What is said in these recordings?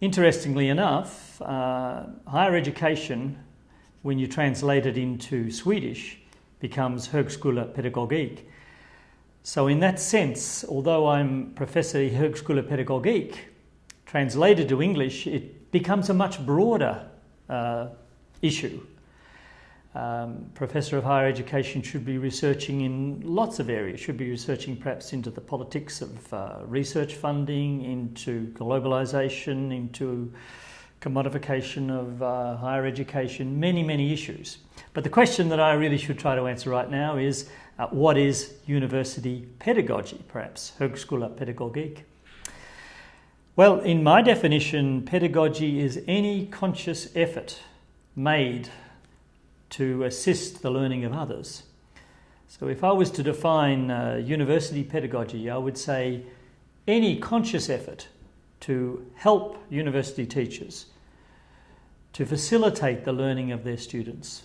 Interestingly enough, higher education, when you translate it into Swedish, becomes Högskola Pedagogik. So in that sense, although I'm Professor i Högskola Pedagogik, translated to English, it becomes a much broader issue. Professor of higher education should be researching in lots of areas, should be researching perhaps into the politics of research funding, into globalization, into commodification of higher education, many issues. But the question that I really should try to answer right now is, what is university pedagogy, perhaps, Högskola Pedagogik? Well, in my definition, pedagogy is any conscious effort made to assist the learning of others. So if I was to define university pedagogy, I would say any conscious effort to help university teachers to facilitate the learning of their students,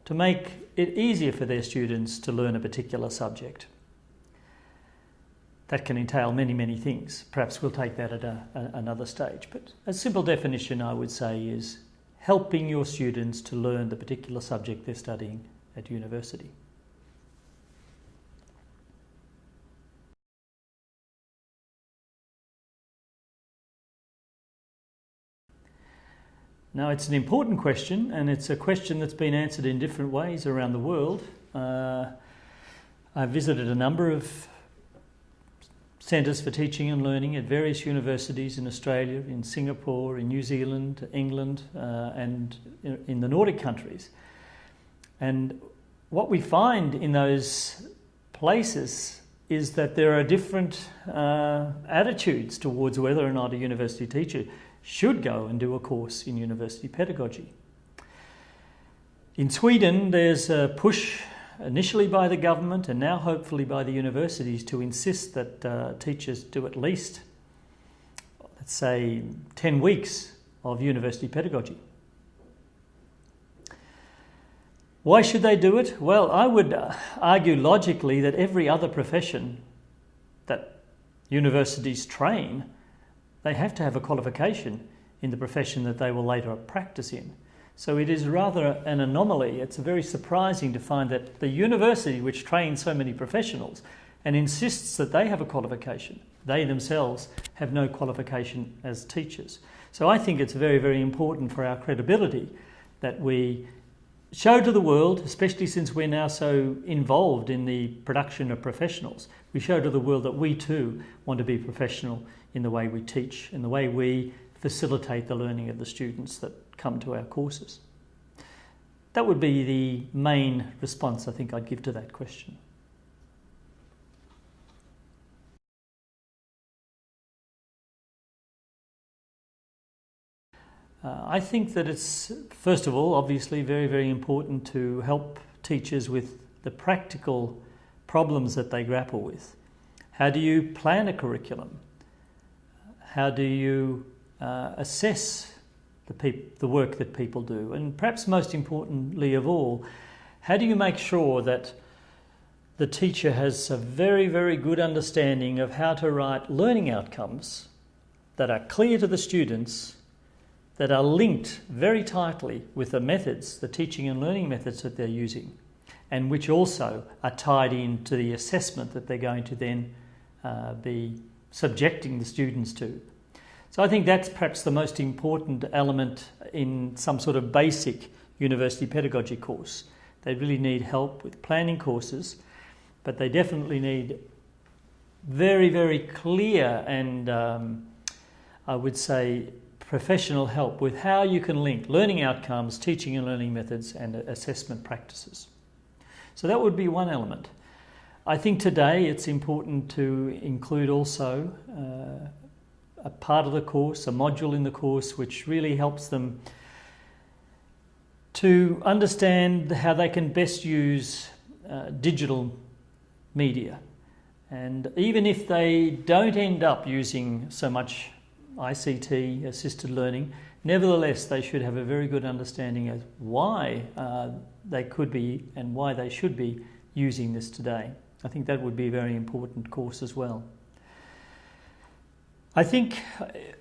to make it easier for their students to learn a particular subject. That can entail many things. Perhaps we'll take that at another stage. But a simple definition, I would say, is helping your students to learn the particular subject they're studying at university. Now, it's an important question, and it's a question that's been answered in different ways around the world. I've visited a number of centres for teaching and learning at various universities in Australia, in Singapore, in New Zealand, England, and in the Nordic countries. And what we find in those places is that there are different attitudes towards whether or not a university teacher should go and do a course in university pedagogy. In Sweden, there's a push initially by the government and now hopefully by the universities to insist that teachers do at least, let's say, 10 weeks of university pedagogy. Why should they do it? Well, I would argue logically that every other profession that universities train, they have to have a qualification in the profession that they will later practice in. So it is rather an anomaly. It's very surprising to find that the university, which trains so many professionals and insists that they have a qualification, they themselves have no qualification as teachers. So I think it's very important for our credibility that we show to the world, especially since we're now so involved in the production of professionals, we show to the world that we too want to be professional in the way we teach, in the way we facilitate the learning of the students that come to our courses. That would be the main response I think I'd give to that question. I think that it's, first of all, obviously very important to help teachers with the practical problems that they grapple with. How do you plan a curriculum? How do you assess the work that people do? And perhaps most importantly of all, how do you make sure that the teacher has a very good understanding of how to write learning outcomes that are clear to the students, that are linked very tightly with the methods, the teaching and learning methods that they're using, and which also are tied into the assessment that they're going to then be subjecting the students to. So I think that's perhaps the most important element in some sort of basic university pedagogy course. They really need help with planning courses, but they definitely need very clear and I would say professional help with how you can link learning outcomes, teaching and learning methods and assessment practices. So that would be one element. I think today it's important to include also a part of the course, a module in the course, which really helps them to understand how they can best use digital media. And even if they don't end up using so much ICT, assisted learning, nevertheless they should have a very good understanding of why they could be and why they should be using this today. I think that would be a very important course as well. I think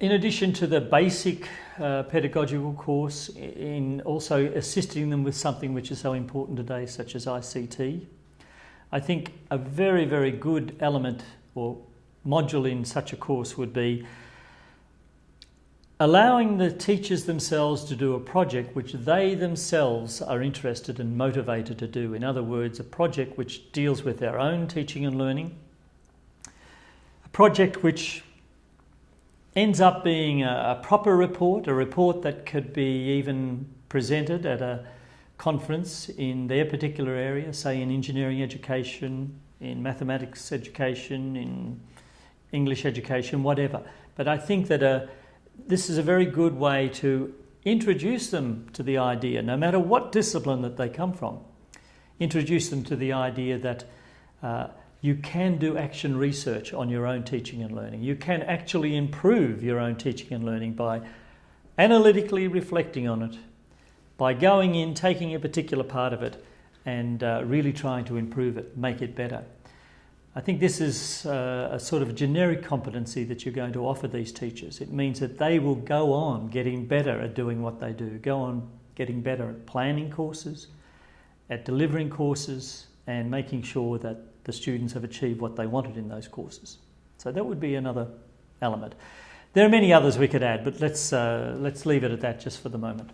in addition to the basic pedagogical course, in also assisting them with something which is so important today, such as ICT, I think a very, very good element or module in such a course would be allowing the teachers themselves to do a project which they themselves are interested and motivated to do. In other words, a project which deals with their own teaching and learning, a project which ends up being a proper report, a report that could be even presented at a conference in their particular area, say in engineering education, in mathematics education, in English education, whatever. But I think that this is a very good way to introduce them to the idea, no matter what discipline that they come from, introduce them to the idea that you can do action research on your own teaching and learning. You can actually improve your own teaching and learning by analytically reflecting on it, by going in, taking a particular part of it and really trying to improve it, make it better. I think this is a sort of generic competency that you're going to offer these teachers. It means that they will go on getting better at doing what they do, go on getting better at planning courses, at delivering courses, and making sure that the students have achieved what they wanted in those courses. So that would be another element. There are many others we could add, but let's leave it at that just for the moment.